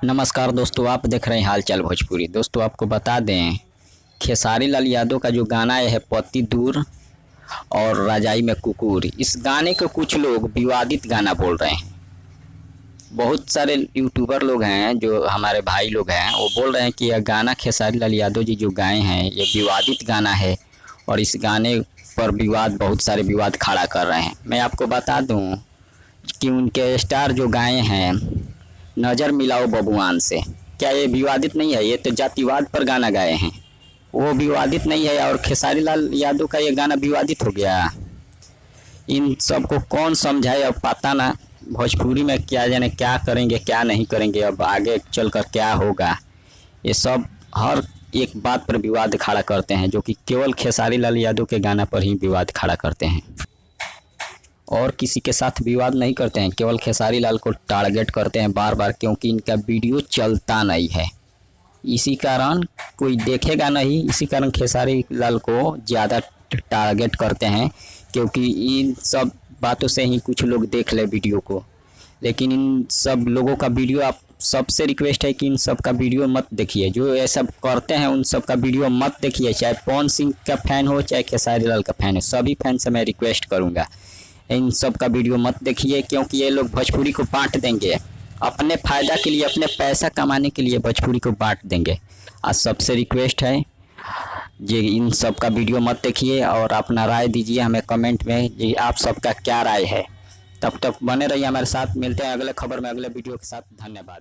नमस्कार दोस्तों, आप देख रहे हैं हालचाल भोजपुरी। दोस्तों आपको बता दें, खेसारी लाल यादव का जो गाना है पति दूर और रजाई में कुकुर, इस गाने को कुछ लोग विवादित गाना बोल रहे हैं। बहुत सारे यूट्यूबर लोग हैं, जो हमारे भाई लोग हैं, वो बोल रहे हैं कि यह गाना खेसारी लाल यादव जी जो गाए हैं ये विवादित गाना है और इस गाने पर बहुत सारे विवाद खड़ा कर रहे हैं। मैं आपको बता दूं कि उनके स्टार जो गाए हैं नज़र मिलाओ बबुआन से, क्या ये विवादित नहीं है? ये तो जातिवाद पर गाना गाए हैं, वो विवादित नहीं है और खेसारी लाल यादव का ये गाना विवादित हो गया। इन सब को कौन समझाए, अब पता ना भोजपुरी में क्या जाने क्या करेंगे क्या नहीं करेंगे, अब आगे चलकर क्या होगा। ये सब हर एक बात पर विवाद खड़ा करते हैं, जो कि केवल खेसारी लाल यादव के गाना पर ही विवाद खड़ा करते हैं और किसी के साथ विवाद नहीं करते हैं। केवल खेसारी लाल को टारगेट करते हैं बार बार, क्योंकि इनका वीडियो चलता नहीं है, इसी कारण कोई देखेगा नहीं। इसी कारण खेसारी लाल को ज़्यादा टारगेट करते हैं, क्योंकि इन सब बातों से ही कुछ लोग देख ले वीडियो को। लेकिन इन सब लोगों का वीडियो, आप सबसे रिक्वेस्ट है कि इन सब का वीडियो मत देखिए। जो ये सब करते हैं उन सब का वीडियो मत देखिए, चाहे पवन सिंह का फ़ैन हो चाहे खेसारी लाल का फ़ैन हो, सभी फैन से मैं रिक्वेस्ट करूँगा इन सब का वीडियो मत देखिए, क्योंकि ये लोग भोजपुरी को बांट देंगे अपने फ़ायदा के लिए, अपने पैसा कमाने के लिए भोजपुरी को बांट देंगे। आज सबसे रिक्वेस्ट है जी, इन सब का वीडियो मत देखिए और अपना राय दीजिए हमें कमेंट में जी, आप सबका क्या राय है। तब तक बने रहिए हमारे साथ, मिलते हैं अगले खबर में अगले वीडियो के साथ। धन्यवाद।